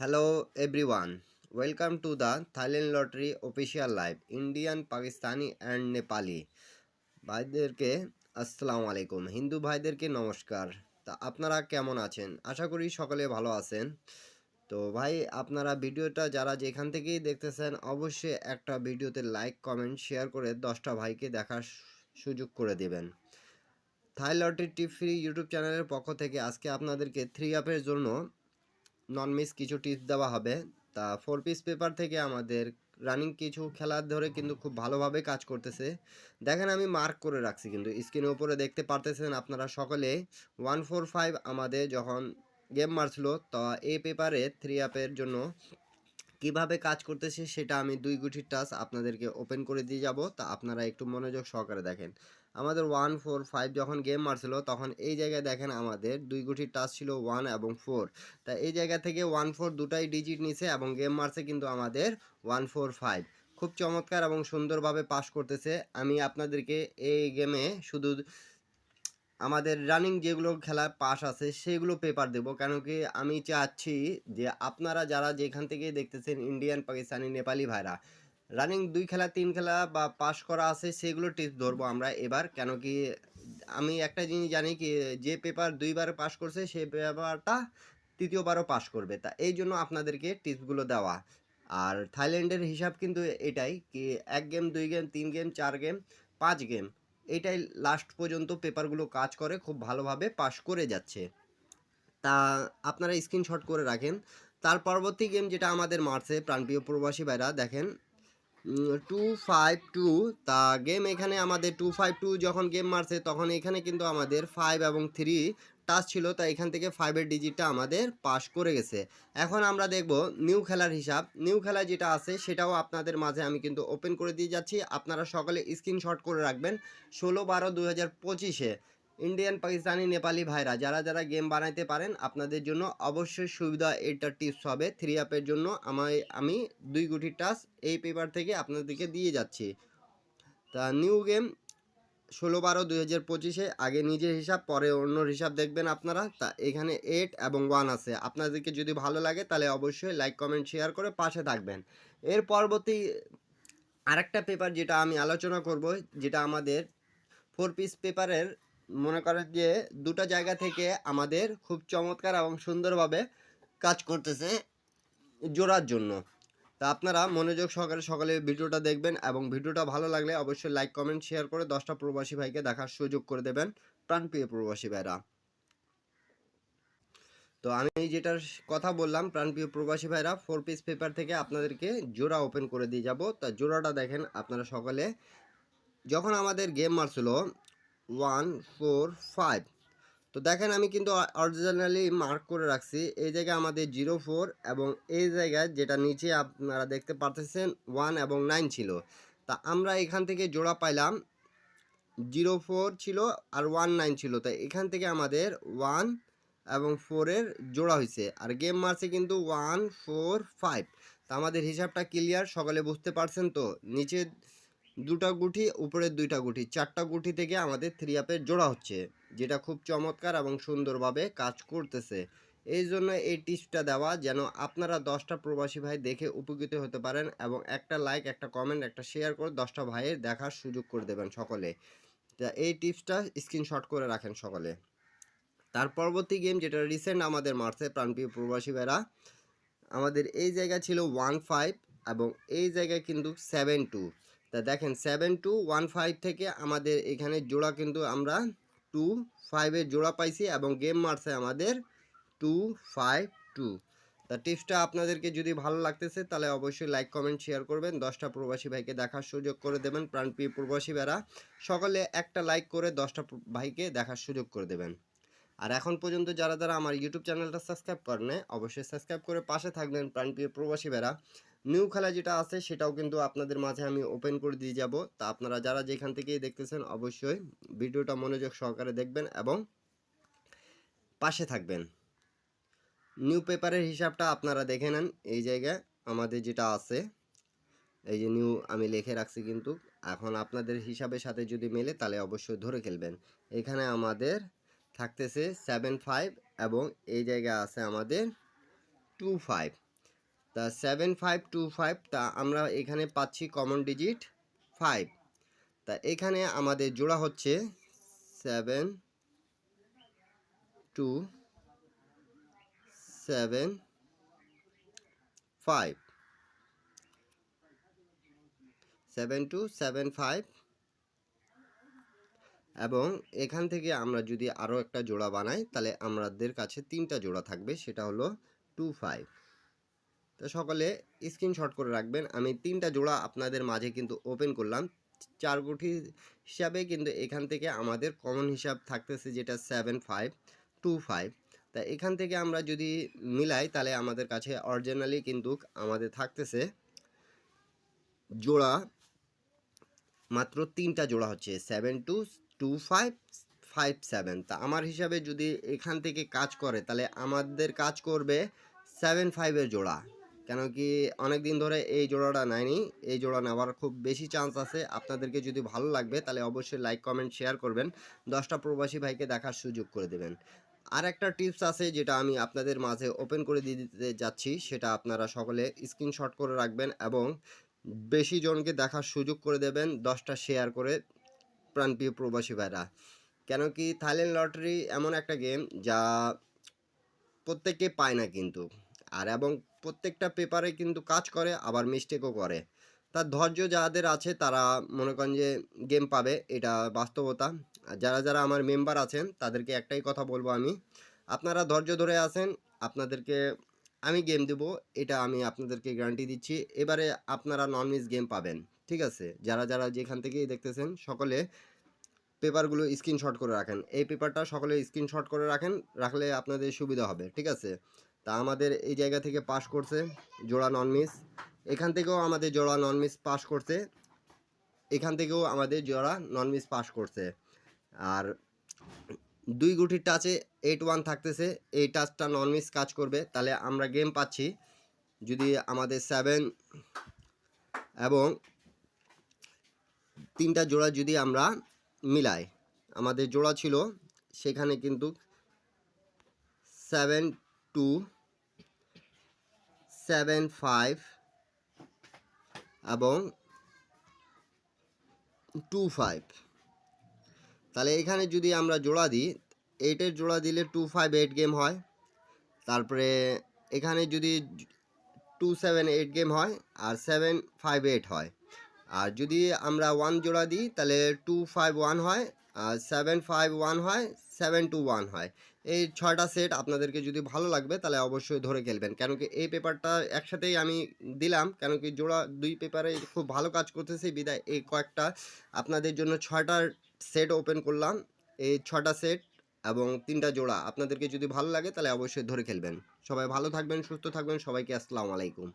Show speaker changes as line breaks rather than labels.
Hello everyone, welcome to the Thailand Lottery official live Indian, Pakistani and Nepali ভাইদেরকে আসসালামু আলাইকুম, হিন্দু ভাইদেরকে নমস্কার। তা আপনারা কেমন আছেন? আশা করি সকলে ভালো আছেন। তো ভাই, আপনারা ভিডিওটা যারা যেখান থেকেই দেখতেছেন অবশ্যই একটা ভিডিওতে লাইক কমেন্ট শেয়ার করে 10টা ভাইকে দেখার সুযোগ করে দিবেন। থাই লটারি টিপ ফ্রি ইউটিউব চ্যানেলের পক্ষ থেকে আজকে আপনাদেরকে 3 অ্যাপের জন্য নন মিস কিছু টিপস দেওয়া হবে। তা 4 পিস পেপার থেকে আমাদের রানিং কিছু খেলার ধরে কিন্তু খুব ভালোভাবে কাজ করতেছে। দেখেন, আমি মার্ক করে রাখছি, কিন্তু স্ক্রিনের উপরে দেখতে পারতেছেন আপনারা সকলে। 145 আমাদের যখন গেম মারছিল, তো এই পেপারে 3 অ্যাপের জন্য কিভাবে কাজ করতেছে সেটা আমি 2 গুটির টাচ আপনাদেরকে ওপেন করে দিয়ে যাব। তা আপনারা একটু মনোযোগ সহকারে দেখেন। আমাদের 145 যখন গেম মারছিল তখন এই জায়গায় দেখেন আমাদের 2 গুটির টাচ ছিল 1 এবং 4। তা এই জায়গা থেকে 1 4 দুটাই ডিজিট নিছে এবং গেম মারছে কিন্তু আমাদের 145। খুব চমৎকার এবং সুন্দরভাবে পাস করতেছে। আমি আপনাদেরকে এই গেমে শুধু আমাদের রানিং যেগুলো খেলার পাস আছে সেগুলো পেপার দেবো, কেন কি আমি চাচ্ছি যে আপনারা যারা যেখান থেকে দেখতেছেন ইন্ডিয়ান, পাকিস্তানি, নেপালি ভাইরা রানিং 2 খেলা 3 খেলা বা পাস করা আছে সেগুলো টিপস ধরবো আমরা এবার। কেন কি আমি একটা জিনিস জানি কি, যে পেপার 2বার পাস করছে সেই পেপারটা তৃতীয়বারও পাস করবে। তা এই জন্য আপনাদেরকে টিপসগুলো দেওয়া। আর থাইল্যান্ডের হিসাব কিন্তু এটাই কি 1 game 2 game 3 game 4 game 5 game, এইটাই লাস্ট পর্যন্ত পেপারগুলো কাজ করে খুব ভালোভাবে পাস করে যাচ্ছে। তা আপনারা স্ক্রিনশট করে রাখেন। তার পরবর্তী গেম যেটা আমাদের মারছে প্রাণপ্রিয় প্রবাসী ভাইরা, দেখেন 252। তা গেম এখানে আমাদের 252 যখন গেম মারছে তখন এখানে কিন্তু আমাদের 5 এবং 3 টাচ ছিল। তা এখান থেকে 5-এর ডিজিটটা আমাদের পাস করে গেছে। এখন আমরা দেখব নিউ খেলার হিসাব। নিউ খেলা যেটা আছে সেটাও আপনাদের মাঝে আমি কিন্তু ওপেন করে দিয়ে যাচ্ছি, আপনারা সকলে স্ক্রিনশট করে রাখবেন। 16/12/2025-এ ইন্ডিয়ান, পাকিস্তানি, নেপালি ভাইরা যারা যারা গেম বানাইতে পারেন আপনাদের জন্য অবশ্যই সুবিধা এটা টিপস হবে। 3 অ্যাপের জন্য আমি 2 গুটির টাচ এই পেপার থেকে আপনাদেরকে দিয়ে যাচ্ছি। তা নিউ গেম 16/12/2025-এ আগে নিজের হিসাব পরে অন্যর হিসাব দেখবেন আপনারা। তা এখানে 8 এবং 1 আছে। আপনাদেরকে যদি ভালো লাগে তাহলে অবশ্যই লাইক কমেন্ট শেয়ার করে পাশে থাকবেন। এর পরবর্তী আরেকটা পেপার যেটা আমি আলোচনা করব, যেটা আমাদের 4 পিস পেপারের মনে করেন যে দুটো জায়গা থেকে আমাদের খুব চমৎকার এবং সুন্দরভাবে কাজ করতেছে জোড়ার জন্য। তা আপনারা মনোযোগ সহকারে সকলে ভিডিওটা দেখবেন এবং ভিডিওটা ভালো লাগলে অবশ্যই লাইক কমেন্ট শেয়ার করে 10টা প্রবাসী ভাইকে দেখার সুযোগ করে দেবেন, প্রাণপ্রিয় প্রবাসী ভাইরা। তো আমি যেটার কথা বললাম, প্রাণপ্রিয় প্রবাসী ভাইরা 4 পিস পেপার থেকে আপনাদেরকে জোড়া ওপেন করে দিয়ে যাব। তা জোড়াটা দেখেন আপনারা সকলে। যখন আমাদের গেম মারছিল 145, তো দেখেন আমি কিন্তু অরিজিনালি মার্ক করে রাখছি। এই জায়গায় আমাদের 04 এবং এই জায়গায় যেটা নিচে আপনারা দেখতে পারতেছেন 1 এবং 9 ছিল। তা আমরা এখান থেকে জোড়া পাইলাম 04 ছিল আর 19 ছিল। তাই এখান থেকে আমাদের 1 এবং 4-এর জোড়া হয়েছে আর গেম মারছে কিন্তু 145। তা আমাদের হিসাবটা ক্লিয়ার, সকলে বুঝতে পারছেন তো? নিচে 2টা গুটি, উপরের 2টা গুটি, 4টা গুটি থেকে আমাদের 3 অ্যাপের জোড়া হচ্ছে, যেটা খুব চমৎকার এবং সুন্দরভাবে কাজ করতেছে। এই জন্য এই টিপসটা দেওয়া যেন আপনারা 10টা প্রবাসী ভাই দেখে উপকৃত হতে পারেন এবং একটা লাইক, একটা কমেন্ট, একটা শেয়ার করে 10টা ভাইয়ের দেখার সুযোগ করে দেবেন সকলে। তা এই টিপসটা স্ক্রিনশট করে রাখেন সকলে। তার পরবর্তী গেম যেটা রিসেন্ট আমাদের মারছে প্রাণপ্রিয় প্রবাসী ভাইরা, আমাদের এই জায়গা ছিল 15 এবং এই জায়গায় কিন্তু 72। তা দেখেন 7215 থেকে আমাদের এখানে জোড়া কিন্তু আমরা 25-এর জোড়া পাইছি এবং গেম মারছে আমাদের 252। তা টিপসটা আপনাদেরকে যদি ভালো লাগতেছে তাহলে অবশ্যই লাইক কমেন্ট শেয়ার করবেন, 10টা প্রবাসী ভাইকে দেখার সুযোগ করে দেবেন। প্রাণপ্রিয় প্রবাসী ভাইরা সকলে একটা লাইক করে 10টা ভাইকে দেখার সুযোগ করে দেবেন। আর এখন পর্যন্ত যারা যারা আমার ইউটিউব চ্যানেলটা সাবস্ক্রাইব করেন অবশ্যই সাবস্ক্রাইব করে পাশে থাকবেন প্রাণপ্রিয় প্রবাসী ভাইরা। নিউ খেলা যেটা আছে সেটাও কিন্তু আপনাদের মাঝে আমি ওপেন করে দিয়ে যাব। তা আপনারা যারা যেখান থেকেই দেখতেছেন অবশ্যই ভিডিওটা মনোযোগ সহকারে দেখবেন এবং পাশে থাকবেন। নিউ পেপারের হিসাবটা আপনারা দেখে নেন। এই জায়গায় আমাদের যেটা আছে, এই যে নিউ আমি লিখে রাখছি, কিন্তু এখন আপনাদের হিসাবের সাথে যদি মেলে তাহলে অবশ্যই ধরে খেলবেন। এখানে আমাদের থাকতেছে 75 এবং এই জায়গায় আছে আমাদের 25। তা 7525, তা আমরা এখানে পাচ্ছি কমন ডিজিট 5। তা এখানে আমাদের জোড়া হচ্ছে 7 2 7 5, 7275। এবং এখান থেকে আমরা যদি আরও একটা জোড়া বানাই তাহলে আমাদের কাছে 3টা জোড়া থাকবে, সেটা হলো 25। তো সকলে স্ক্রিনশট করে রাখবেন। আমি 3টা জোড়া আপনাদের মাঝে কিন্তু ওপেন করলাম 4 গুটি হিসাবে, কিন্তু এখান থেকে আমাদের কমন হিসাব থাকতেছে যেটা 7525। তা এখান থেকে আমরা যদি মিলাই তাহলে আমাদের কাছে অরিজিনালি কিন্তু আমাদের থাকতেছে জোড়া মাত্র 3টা জোড়া হচ্ছে 722557। তা আমার হিসাবে যদি এখান থেকে কাজ করে তাহলে আমাদের কাজ করবে 75-এর জোড়া, কেন কি অনেক দিন ধরে এই জোড়াটা নেয়নি। এই জোড়া নেওয়ার খুব বেশি চান্স আছে। আপনাদেরকে যদি ভালো লাগবে তাহলে অবশ্যই লাইক কমেন্ট শেয়ার করবেন, 10টা প্রবাসী ভাইকে দেখার সুযোগ করে দেবেন। আর একটা টিপস আছে যেটা আমি আপনাদের মাঝে ওপেন করে দিয়ে দিতে যাচ্ছি, সেটা আপনারা সকলে স্ক্রিনশট করে রাখবেন এবং বেশি জনকে দেখার সুযোগ করে দেবেন, 10টা শেয়ার করে প্রাণপ্রিয় প্রবাসী ভাইরা। কেন কি থাইল্যান্ড লটারি এমন একটা গেম যা প্রত্যেকে পায় না কিন্তু, আর এবং প্রত্যেকটা পেপারে কিন্তু কাজ করে, আবার মিস্টেকও করে। তার ধৈর্য যাদের আছে তারা মনে করেন যে গেম পাবে, এটা বাস্তবতা। আর যারা যারা আমার মেম্বার আছেন তাদেরকে একটাই কথা বলবো আমি, আপনারা ধৈর্য ধরে আছেন, আপনাদেরকে আমি গেম দেবো, এটা আমি আপনাদেরকে গ্যারান্টি দিচ্ছি। এবারে আপনারা নন মিস গেম পাবেন, ঠিক আছে? যারা যারা যেখান থেকেই দেখতেছেন সকলে পেপারগুলো স্ক্রিনশট করে রাখেন। এই পেপারটা সকলে স্ক্রিনশট করে রাখেন, রাখলে আপনাদের সুবিধা হবে, ঠিক আছে? তা আমাদের এই জায়গা থেকে পাস করছে জোড়া নন মিস, এখান থেকেও আমাদের জোড়া নন মিস পাস করছে, এখান থেকেও আমাদের জোড়া নন মিস পাস করছে। আর 2 গুটির টাচে 81 থাকতেছে, এই টাচটা নন মিস কাজ করবে, তাহলে আমরা গেম পাচ্ছি। যদি আমাদের 7 এবং 3টা জোড়া যদি আমরা মিলাই, আমাদের জোড়া ছিল সেখানে কিন্তু 7275 এবং 25। তাহলে এখানে যদি আমরা জোড়া দিই, 8-এর জোড়া দিলে 258 গেম হয়। তারপরে এখানে যদি 278 গেম হয় আর 758 হয়। আর যদি আমরা 1 জোড়া দিই তাহলে 251 হয়, আর 751 হয়, 721 হয়। এই 6টা সেট আপনাদেরকে যদি ভালো লাগবে তাহলে অবশ্যই ধরে খেলবেন, কেন কি এই পেপারটা একসাথেই আমি দিলাম, কেন কি জোড়া 2 পেপারে খুব ভালো কাজ করতেছে বিদায় এই কয়েকটা আপনাদের জন্য 6টা সেট ওপেন করলাম। এই 6টা সেট এবং 3টা জোড়া আপনাদেরকে যদি ভালো লাগে তাহলে অবশ্যই ধরে খেলবেন। সবাই ভালো থাকবেন, সুস্থ থাকবেন, সবাইকে আসসালামু আলাইকুম।